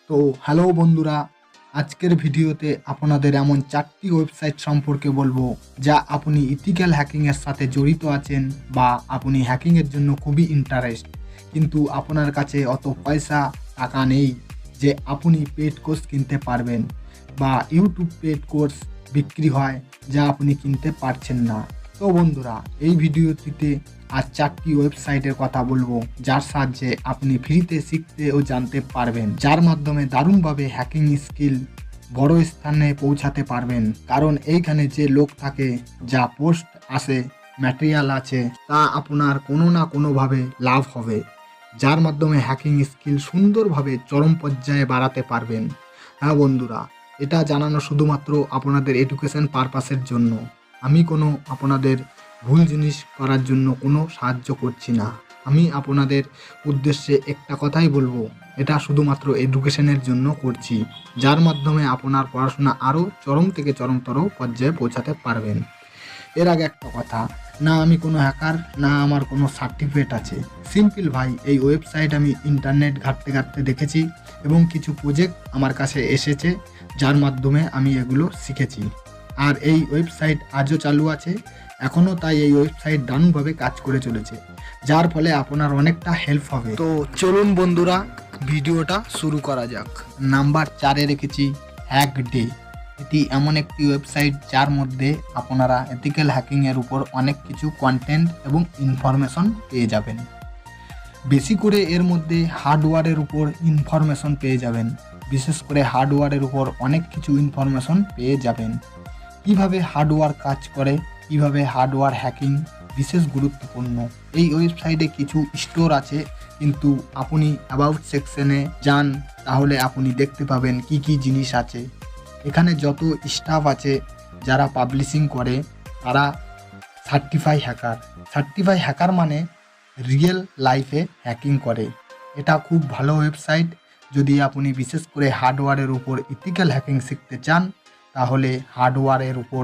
তো হ্যালো বন্ধুরা, আজকের ভিডিওতে আপনাদের এমন 4টি ওয়েবসাইট সম্পর্কে বলবো যা আপনি ইথিক্যাল হ্যাকিংয়ের সাথে জড়িত আছেন বা আপনি হ্যাকিংয়ের জন্য খুবই ইন্টারেস্ট, কিন্তু আপনার কাছে অত পয়সা টাকা নেই যে আপনি পেড কোর্স কিনতে পারবেন বা ইউটিউব পেড কোর্স বিক্রি হয় যা আপনি কিনতে পারছেন না। তো বন্ধুরা, এই ভিডিওটিতে আর 4টি ওয়েবসাইটের কথা বলবো যার সাহায্যে আপনি ফ্রিতে শিখতে ও জানতে পারবেন, যার মাধ্যমে দারুণভাবে হ্যাকিং স্কিল বড় স্থানে পৌঁছাতে পারবেন। কারণ এইখানে যে লোক থাকে, যা পোস্ট আসে, ম্যাটেরিয়াল আছে, তা আপনার কোনো না কোনোভাবে লাভ হবে, যার মাধ্যমে হ্যাকিং স্কিল সুন্দরভাবে চরম পর্যায়ে বাড়াতে পারবেন। হ্যাঁ বন্ধুরা, এটা জানানো শুধুমাত্র আপনাদের এডুকেশন পারপাসের জন্য। আমি কোনো আপনাদের ভুল জিনিস করার জন্য কোনো সাহায্য করছি না। আমি আপনাদের উদ্দেশ্যে একটা কথাই বলবো, এটা শুধুমাত্র এডুকেশনের জন্য করছি, যার মাধ্যমে আপনার পড়াশোনা আরও চরম থেকে চরমতর পর্যায়ে পৌঁছাতে পারবেন। এর আগে একটা কথা, না আমি কোনো হ্যাকার, না আমার কোনো সার্টিফিকেট আছে। সিম্পল ভাই, এই ওয়েবসাইট আমি ইন্টারনেট ঘাঁটতে ঘাঁটতে দেখেছি এবং কিছু প্রজেক্ট আমার কাছে এসেছে, যার মাধ্যমে আমি এগুলো শিখেছি। আর এই ওয়েবসাইট আজও চালু আছে এখনও, তাই এই ওয়েবসাইট দারুণভাবে কাজ করে চলেছে, যার ফলে আপনার অনেকটা হেল্প হবে। তো চলুন বন্ধুরা, ভিডিওটা শুরু করা যাক। নাম্বার 4-এ রেখেছি হ্যাক ডে। এটি এমন একটি ওয়েবসাইট যার মধ্যে আপনারা এথিক্যাল হ্যাকিংয়ের উপর অনেক কিছু কন্টেন্ট এবং ইনফরমেশন পেয়ে যাবেন। বেশি করে এর মধ্যে হার্ডওয়্যারের উপর ইনফরমেশন পেয়ে যাবেন, বিশেষ করে হার্ডওয়্যারের উপর অনেক কিছু ইনফরমেশন পেয়ে যাবেন। কিভাবে হার্ডওয়্যার কাজ করে, কিভাবে হার্ডওয়্যার হ্যাকিং বিশেষ গুরুত্বপূর্ণ। এই ওয়েবসাইটে কিছু স্টোর আছে, কিন্তু আপনি অ্যাবাউট সেকশনে যান তাহলে আপনি দেখতে পাবেন কি কি জিনিস আছে। এখানে যত স্টাফ আছে যারা পাবলিশিং করে তারা সার্টিফাই হ্যাকার মানে রিয়েল লাইফে হ্যাকিং করে। এটা খুব ভালো ওয়েবসাইট। যদি আপনি বিশেষ করে হার্ডওয়্যারের উপর ইথিক্যাল হ্যাকিং শিখতে চান তাহলে হার্ডওয়্যারের উপর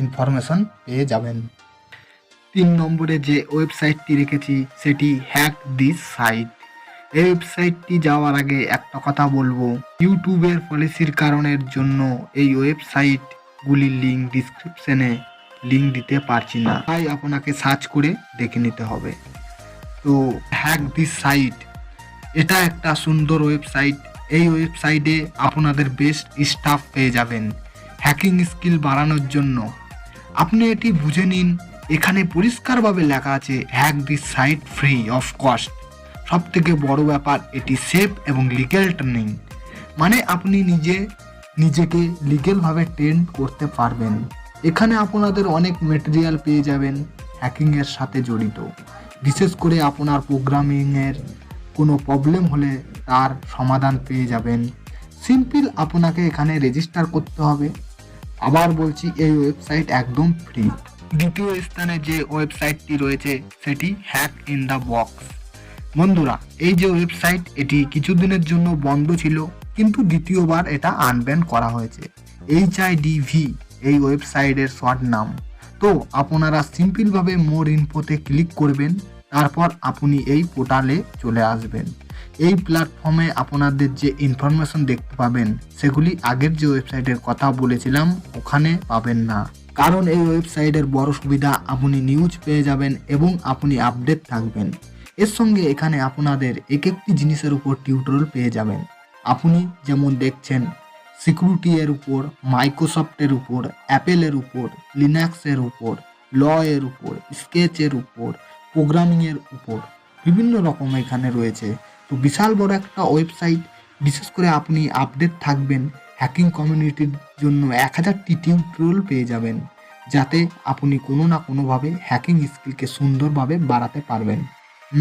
ইনফরমেশন পেয়ে যাবেন। 3 নম্বরে যে ওয়েবসাইটটি রেখেছি সেটি হ্যাক দিস সাইট। এই ওয়েবসাইটটি যাওয়ার আগে একটা কথা বলবো, ইউটিউবের পলিসির কারণের জন্য এই ওয়েবসাইটগুলির লিঙ্ক ডিসক্রিপশনে লিঙ্ক দিতে পারছি না, তাই আপনাকে সার্চ করে দেখে নিতে হবে। তো হ্যাক দিস সাইট, এটা একটা সুন্দর ওয়েবসাইট। এই ওয়েবসাইটে আপনাদের বেস্ট স্টাফ পেয়ে যাবেন হ্যাকিং স্কিল বাড়ানোর জন্য। আপনি এটি বুঝে নিন, এখানে পরিষ্কারভাবে লেখা আছে hack this site free of cost. সব থেকে বড় ব্যাপার, এটি সেফ এবং লিগ্যাল ট্রেনিং, মানে আপনি নিজেকে লিগ্যালভাবে ট্রেন করতে পারবেন। এখানে আপনাদের অনেক মেটেরিয়াল পেয়ে যাবেন হ্যাকিংয়ের সাথে জড়িত। বিশেষ করে আপনার প্রোগ্রামিংয়ের কোনো প্রবলেম হলে তার সমাধান পেয়ে যাবেন। সিম্পল, আপনাকে এখানে রেজিস্টার করতে হবে। আবার বলছি, এই ওয়েবসাইট একদম ফ্রি। দ্বিতীয় স্থানে যে ওয়েবসাইটটি রয়েছে সেটি হ্যাক ইন দ্য বক্স। বন্ধুরা, এই যে ওয়েবসাইট, এটি কিছুদিনের জন্য বন্ধ ছিল, কিন্তু দ্বিতীয়বার এটা আনব্যান করা হয়েছে। HIDV এই ওয়েবসাইটের শর্ট নাম। তো আপনারা সিম্পলভাবে মোর ইনফোতে ক্লিক করবেন, তারপর আপনি এই পোর্টালে চলে আসবেন। এই প্ল্যাটফর্মে আপনাদের যে ইনফরমেশন দেখতে পাবেন সেগুলি আগের যে ওয়েবসাইটের কথা বলেছিলাম ওখানে পাবেন না। কারণ এই ওয়েবসাইটের বড় সুবিধা, আপনি নিউজ পেয়ে যাবেন এবং আপনি আপডেট থাকবেন। এর সঙ্গে এখানে আপনাদের এক একটি জিনিসের উপর টিউটোরিয়াল পেয়ে যাবেন। আপনি যেমন দেখছেন সিকিউরিটি এর উপর, মাইক্রোসফটের উপর, অ্যাপেলের উপর, লিনাক্সের উপর, ল এর উপর, স্কেচের উপর, প্রোগ্রামিংয়ের উপর বিভিন্ন রকম এখানে রয়েছে। তো বিশাল বড় একটা ওয়েবসাইট। বিশেষ করে আপনি আপডেট থাকবেন, হ্যাকিং কমিউনিটির জন্য 1000টি টিউটোরিয়াল পেয়ে যাবেন, যাতে আপনি কোনো না কোনোভাবে হ্যাকিং স্কিলকে সুন্দরভাবে বাড়াতে পারবেন।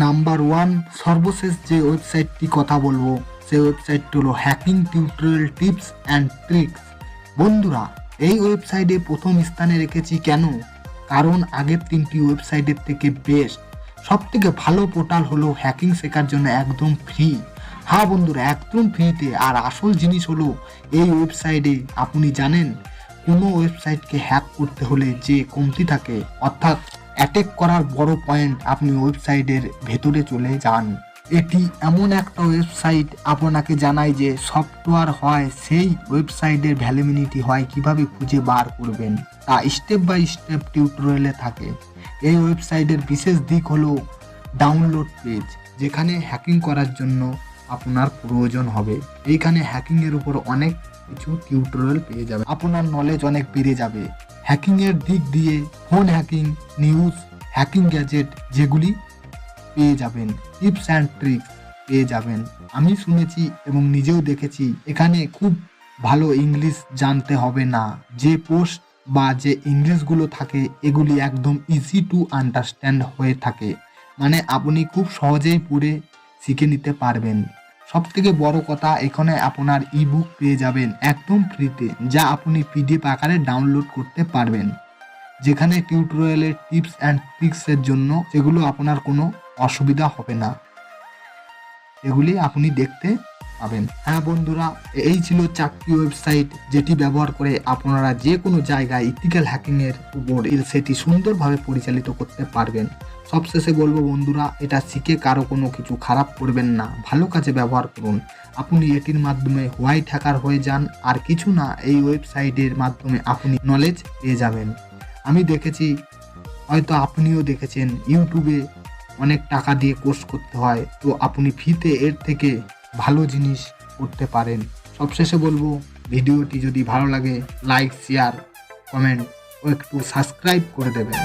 নাম্বার 1 সর্বশেষ যে ওয়েবসাইটটি কথা বলবো সেই ওয়েবসাইটটি হলো hacking tutorial tips and tricks. বন্ধুরা, এই ওয়েবসাইটে প্রথম স্থানে রেখেছি কেন? কারণ আগের 3টি ওয়েবসাইটের থেকে বেস্ট, সব থেকে ভালো পোর্টাল হলো হ্যাকিং শেখার জন্য একদম ফ্রি। হ্যাঁ বন্ধুরা, একদম ফ্রিতে। আর আসল জিনিস হলো এই ওয়েবসাইটে আপনি জানেন কোনো ওয়েবসাইটকে হ্যাক করতে হলে যে কমতি থাকে, অর্থাৎ অ্যাটাক করার বড় পয়েন্ট, আপনি ওয়েবসাইটের ভেতরে চলে যান এটি এমন একটা ওয়েবসাইট আপনাকে জানায় যে সফটওয়্যার হয় সেই ওয়েবসাইটের ভ্যালিডিটি হয় কিভাবে খুঁজে বার করবেন, তা স্টেপ বাই স্টেপ টিউটোরিয়ালে থাকে। এই ওয়েবসাইটের বিশেষ দিক হলো ডাউনলোড পেজ, যেখানে হ্যাকিং করার জন্য আপনার প্রয়োজন হবে। এইখানে হ্যাকিংয়ের উপর অনেক কিছু টিউটোরিয়াল পেয়ে যাবে, আপনার নলেজ অনেক বেড়ে যাবে। হ্যাকিংয়ের দিক দিয়ে phone hacking, news, hacking gadget যেগুলি পেয়ে যাবেন, টিপস অ্যান্ড ট্রিক্স পেয়ে যাবেন। আমি শুনেছি এবং নিজেও দেখেছি এখানে খুব ভালো ইংলিশ জানতে হবে না। যে পোস্ট বা যে ইংলিশগুলো থাকে এগুলি একদম ইজি টু আন্ডারস্ট্যান্ড হয়ে থাকে, মানে আপনি খুব সহজেই পড়ে শিখে নিতে পারবেন। সব থেকে বড় কথা, এখানে আপনার ইবুক পেয়ে যাবেন একদম ফ্রিতে, যা আপনি পিডিএফ আকারে ডাউনলোড করতে পারবেন, যেখানে টিউটোরিয়ালের টিপস অ্যান্ড ট্রিক্সের জন্য যেগুলো আপনার কোনো অসুবিধা হবে না, এগুলি আপনি দেখতে পাবেন। হ্যাঁ বন্ধুরা, এই ছিল 4টি ওয়েবসাইট যেটি ব্যবহার করে আপনারা যে কোনো জায়গায় ইথিক্যাল হ্যাকিংয়ের উপর সেটি সুন্দরভাবে পরিচালিত করতে পারবেন। সবশেষে বলবো বন্ধুরা, এটা শিখে কারো কোনো কিছু খারাপ করবেন না, ভালো কাজে ব্যবহার করুন। আপনি এটির মাধ্যমে হোয়াইট হ্যাকার হয়ে যান, আর কিছু না, এই ওয়েবসাইটের মাধ্যমে আপনি নলেজ পেয়ে যাবেন। আমি দেখেছি, হয়তো আপনিও দেখেছেন, ইউটিউবে অনেক টাকা দিয়ে কোর্স করতে হয়, তো আপনি ফ্রিতে এর থেকে ভালো জিনিস করতে পারেন। সবশেষে বলবো, ভিডিওটি যদি ভালো লাগে লাইক, শেয়ার, কমেন্ট ও একটু সাবস্ক্রাইব করে দেবেন।